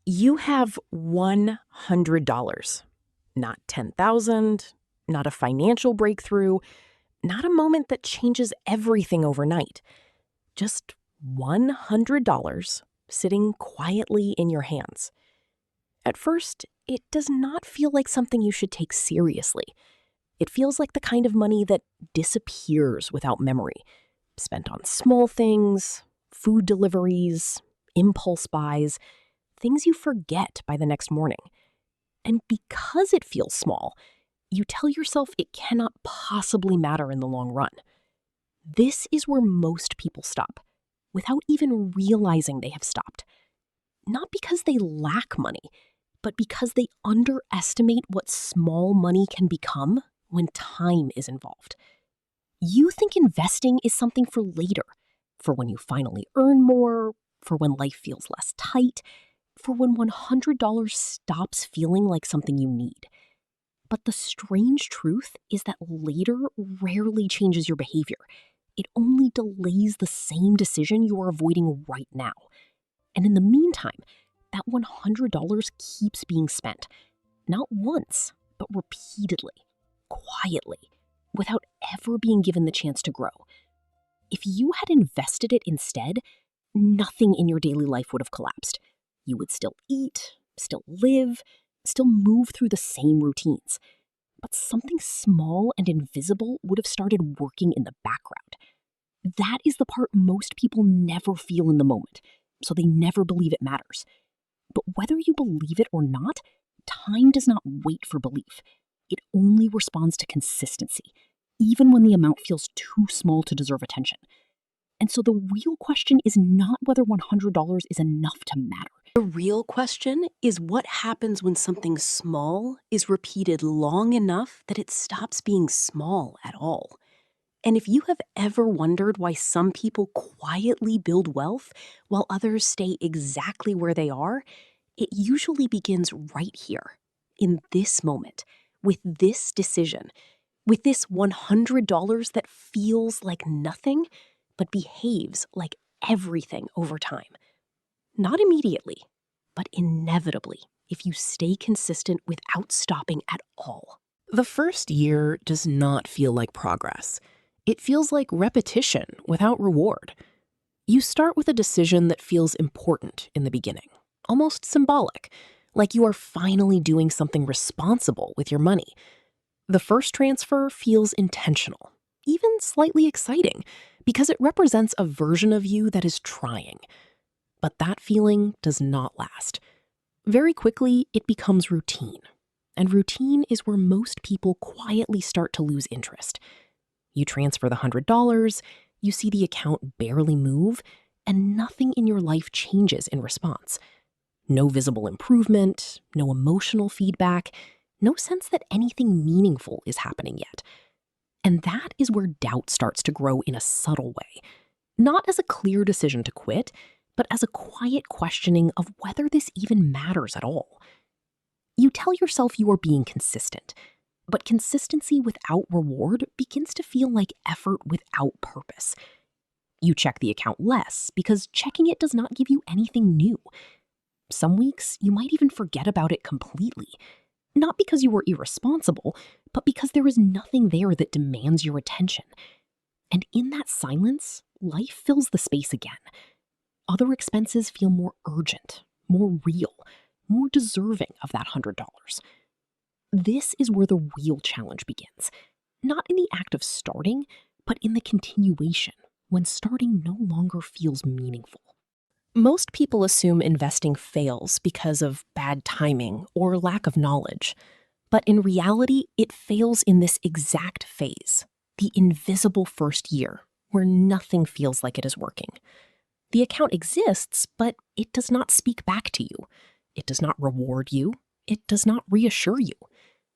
You have $100, not 10,000, not a financial breakthrough, not a moment that changes everything overnight. Just $100 sitting quietly in your hands. At first, it does not feel like something you should take seriously. It feels like the kind of money that disappears without memory, spent on small things, food deliveries, impulse buys, things you forget by the next morning. And because it feels small, you tell yourself it cannot possibly matter in the long run. This is where most people stop, without even realizing they have stopped. Not because they lack money, but because they underestimate what small money can become when time is involved. You think investing is something for later, for when you finally earn more, for when life feels less tight, for when $100 stops feeling like something you need. But the strange truth is that later rarely changes your behavior. It only delays the same decision you are avoiding right now. And in the meantime, that $100 keeps being spent. Not once, but repeatedly, quietly, without ever being given the chance to grow. If you had invested it instead, nothing in your daily life would have collapsed. You would still eat, still live, still move through the same routines. But something small and invisible would have started working in the background. That is the part most people never feel in the moment, so they never believe it matters. But whether you believe it or not, time does not wait for belief. It only responds to consistency, even when the amount feels too small to deserve attention. And so the real question is not whether $100 is enough to matter. The real question is what happens when something small is repeated long enough that it stops being small at all. And if you have ever wondered why some people quietly build wealth while others stay exactly where they are, it usually begins right here, in this moment, with this decision, with this $100 that feels like nothing, but behaves like everything over time. Not immediately, but inevitably, if you stay consistent without stopping at all. The first year does not feel like progress. It feels like repetition without reward. You start with a decision that feels important in the beginning, almost symbolic, like you are finally doing something responsible with your money. The first transfer feels intentional, even slightly exciting, because it represents a version of you that is trying. But that feeling does not last. Very quickly, it becomes routine. And routine is where most people quietly start to lose interest. You transfer the $100, you see the account barely move, and nothing in your life changes in response. No visible improvement, no emotional feedback, no sense that anything meaningful is happening yet. And that is where doubt starts to grow in a subtle way. Not as a clear decision to quit, but as a quiet questioning of whether this even matters at all. You tell yourself you are being consistent, but consistency without reward begins to feel like effort without purpose. You check the account less because checking it does not give you anything new. Some weeks, you might even forget about it completely. Not because you were irresponsible, but because there is nothing there that demands your attention. And in that silence, life fills the space again. Other expenses feel more urgent, more real, more deserving of that $100. This is where the real challenge begins. Not in the act of starting, but in the continuation, when starting no longer feels meaningful. Most people assume investing fails because of bad timing or lack of knowledge. But in reality, it fails in this exact phase, the invisible first year, where nothing feels like it is working. The account exists, but it does not speak back to you. It does not reward you. It does not reassure you.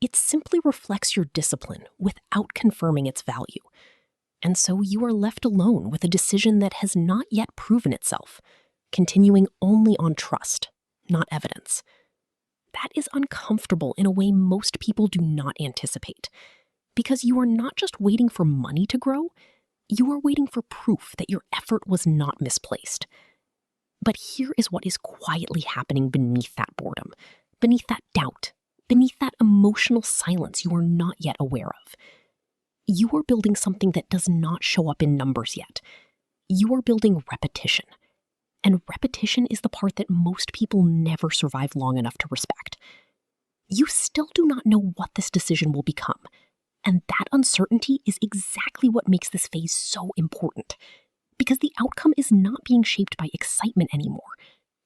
It simply reflects your discipline without confirming its value. And so you are left alone with a decision that has not yet proven itself, continuing only on trust, not evidence. That is uncomfortable in a way most people do not anticipate, because you are not just waiting for money to grow, you are waiting for proof that your effort was not misplaced. But here is what is quietly happening beneath that boredom, beneath that doubt, beneath that emotional silence you are not yet aware of. You are building something that does not show up in numbers yet. You are building repetition. And repetition is the part that most people never survive long enough to respect. You still do not know what this decision will become. And that uncertainty is exactly what makes this phase so important. Because the outcome is not being shaped by excitement anymore.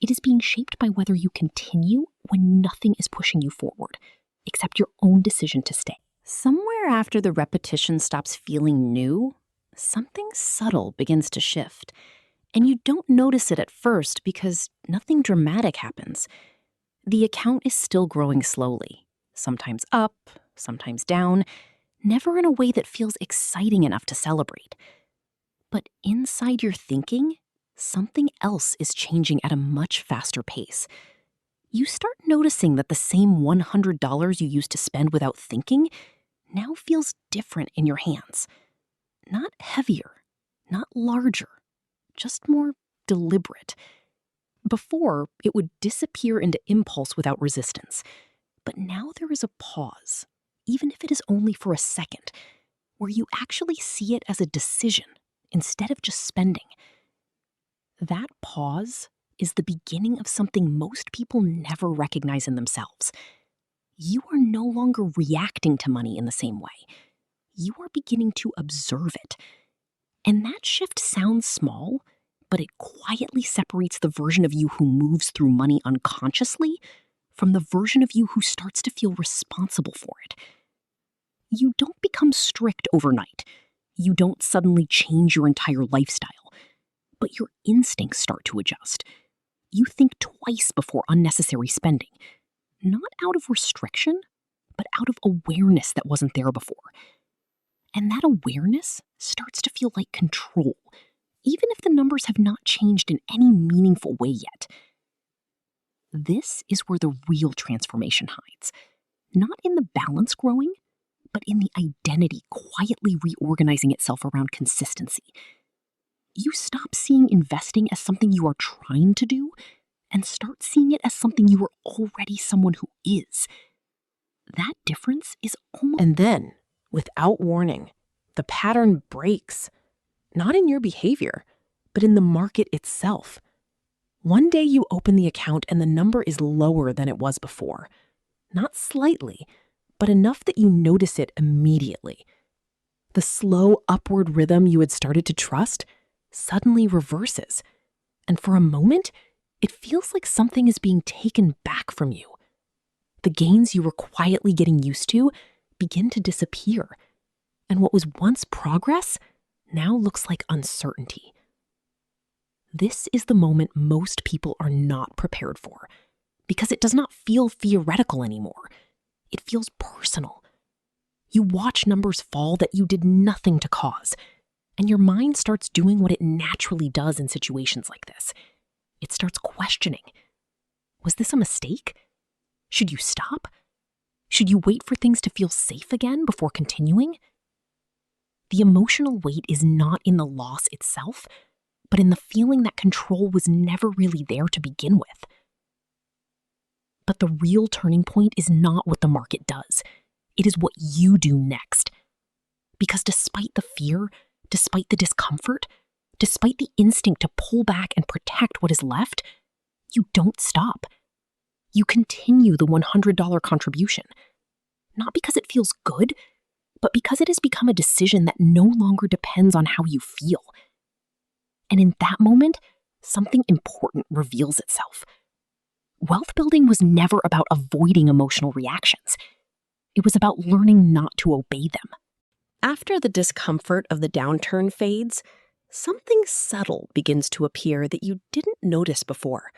It is being shaped by whether you continue when nothing is pushing you forward, except your own decision to stay. Somewhere after the repetition stops feeling new, something subtle begins to shift. And you don't notice it at first because nothing dramatic happens. The account is still growing slowly, sometimes up, sometimes down, never in a way that feels exciting enough to celebrate. But inside your thinking, something else is changing at a much faster pace. You start noticing that the same $100 you used to spend without thinking now feels different in your hands. Not heavier, not larger, just more deliberate. Before, it would disappear into impulse without resistance. But now there is a pause, even if it is only for a second, where you actually see it as a decision instead of just spending. That pause is the beginning of something most people never recognize in themselves. You are no longer reacting to money in the same way. You are beginning to observe it. And that shift sounds small, but it quietly separates the version of you who moves through money unconsciously from the version of you who starts to feel responsible for it. You don't become strict overnight. You don't suddenly change your entire lifestyle, but your instincts start to adjust. You think twice before unnecessary spending, not out of restriction, but out of awareness that wasn't there before. And that awareness starts to feel like control, even if the numbers have not changed in any meaningful way yet. This is where the real transformation hides, not in the balance growing, but in the identity quietly reorganizing itself around consistency. You stop seeing investing as something you are trying to do and start seeing it as something you are already someone who is. That difference is almost... And then, without warning, the pattern breaks. Not in your behavior, but in the market itself. One day you open the account and the number is lower than it was before. Not slightly, but enough that you notice it immediately. The slow upward rhythm you had started to trust suddenly reverses. And for a moment, it feels like something is being taken back from you. The gains you were quietly getting used to begin to disappear. And what was once progress now looks like uncertainty. This is the moment most people are not prepared for, because it does not feel theoretical anymore. It feels personal. You watch numbers fall that you did nothing to cause, and your mind starts doing what it naturally does in situations like this. It starts questioning. Was this a mistake? Should you stop? Should you wait for things to feel safe again before continuing? The emotional weight is not in the loss itself, but in the feeling that control was never really there to begin with. But the real turning point is not what the market does. It is what you do next. Because despite the fear, despite the discomfort, despite the instinct to pull back and protect what is left, you don't stop. You continue the $100 contribution. Not because it feels good, but because it has become a decision that no longer depends on how you feel. And in that moment, something important reveals itself. Wealth building was never about avoiding emotional reactions. It was about learning not to obey them. After the discomfort of the downturn fades, something subtle begins to appear that you didn't notice before.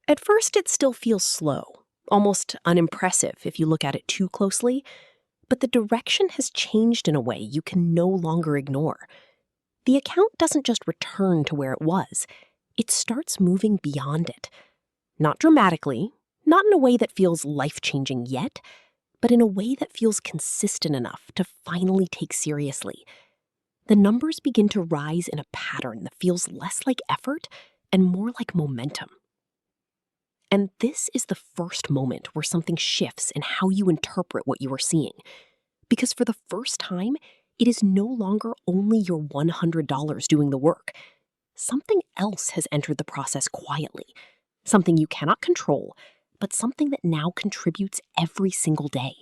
At first, it still feels slow, almost unimpressive if you look at it too closely, but the direction has changed in a way you can no longer ignore. The account doesn't just return to where it was, it starts moving beyond it. Not dramatically, not in a way that feels life-changing yet, but in a way that feels consistent enough to finally take seriously. The numbers begin to rise in a pattern that feels less like effort and more like momentum. And this is the first moment where something shifts in how you interpret what you are seeing. Because for the first time, it is no longer only your $100 doing the work. Something else has entered the process quietly, something you cannot control, but something that now contributes every single day.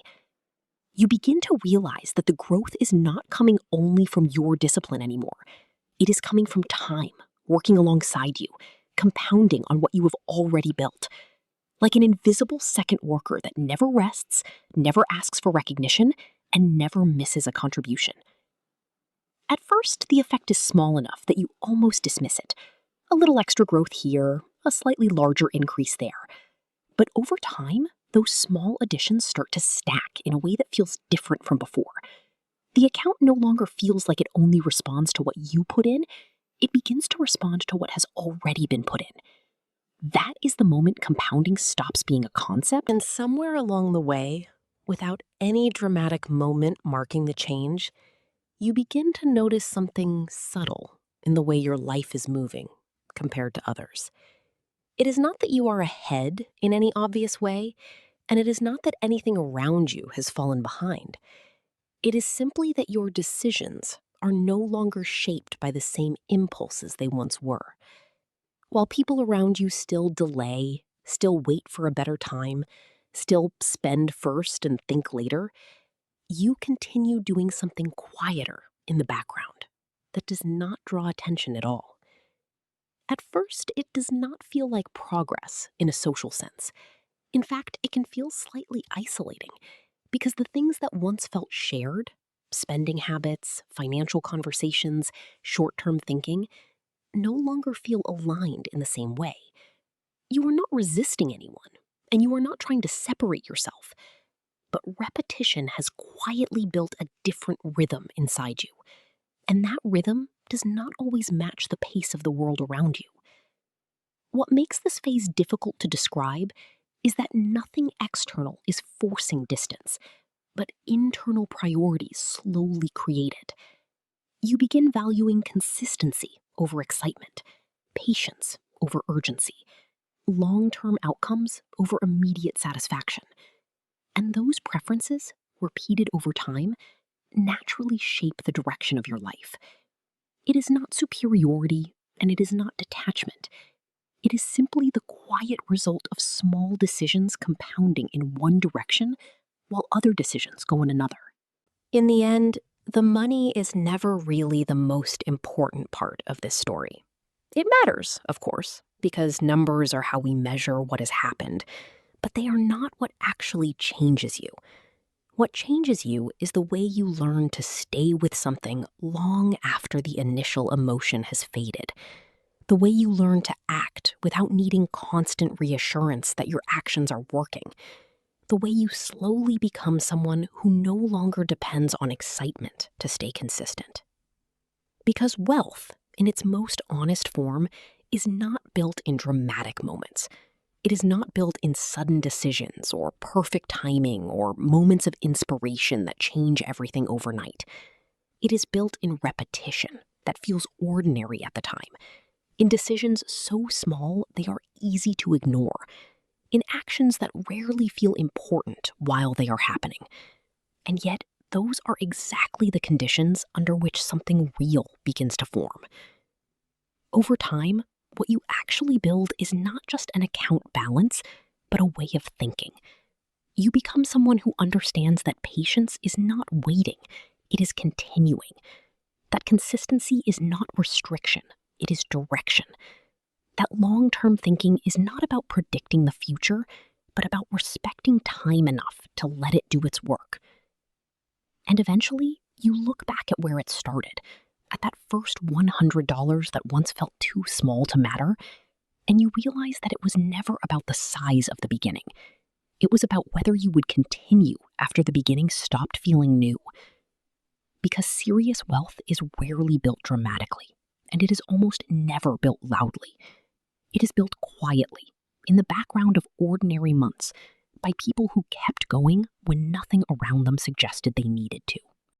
You begin to realize that the growth is not coming only from your discipline anymore. It is coming from time, working alongside you, compounding on what you have already built. Like an invisible second worker that never rests, never asks for recognition, and never misses a contribution. At first, the effect is small enough that you almost dismiss it. A little extra growth here, a slightly larger increase there. But over time, those small additions start to stack in a way that feels different from before. The account no longer feels like it only responds to what you put in, it begins to respond to what has already been put in. That is the moment compounding stops being a concept. And somewhere along the way, without any dramatic moment marking the change, you begin to notice something subtle in the way your life is moving compared to others. It is not that you are ahead in any obvious way, and it is not that anything around you has fallen behind. It is simply that your decisions are no longer shaped by the same impulses they once were. While people around you still delay, still wait for a better time, still spend first and think later, you continue doing something quieter in the background that does not draw attention at all. At first, it does not feel like progress in a social sense. In fact, it can feel slightly isolating because the things that once felt shared, spending habits, financial conversations, short-term thinking, no longer feel aligned in the same way. You are not resisting anyone, and you are not trying to separate yourself. But repetition has quietly built a different rhythm inside you. And that rhythm does not always match the pace of the world around you. What makes this phase difficult to describe is that nothing external is forcing distance, but internal priorities slowly create it. You begin valuing consistency over excitement, patience over urgency, long-term outcomes over immediate satisfaction. And those preferences, repeated over time, naturally shape the direction of your life. It is not superiority, and it is not detachment. It is simply the quiet result of small decisions compounding in one direction while other decisions go in another. In the end, the money is never really the most important part of this story. It matters, of course, because numbers are how we measure what has happened, but they are not what actually changes you. What changes you is the way you learn to stay with something long after the initial emotion has faded. The way you learn to act without needing constant reassurance that your actions are working. The way you slowly become someone who no longer depends on excitement to stay consistent. Because wealth, in its most honest form, is not built in dramatic moments. It is not built in sudden decisions or perfect timing or moments of inspiration that change everything overnight. It is built in repetition that feels ordinary at the time, in decisions so small they are easy to ignore, in actions that rarely feel important while they are happening. And yet, those are exactly the conditions under which something real begins to form. Over time, what you actually build is not just an account balance, but a way of thinking. You become someone who understands that patience is not waiting, it is continuing. That consistency is not restriction, it is direction. That long-term thinking is not about predicting the future, but about respecting time enough to let it do its work. And eventually, you look back at where it started, at that first $100 that once felt too small to matter, and you realize that it was never about the size of the beginning. It was about whether you would continue after the beginning stopped feeling new. Because serious wealth is rarely built dramatically, and it is almost never built loudly. It is built quietly, in the background of ordinary months, by people who kept going when nothing around them suggested they needed to.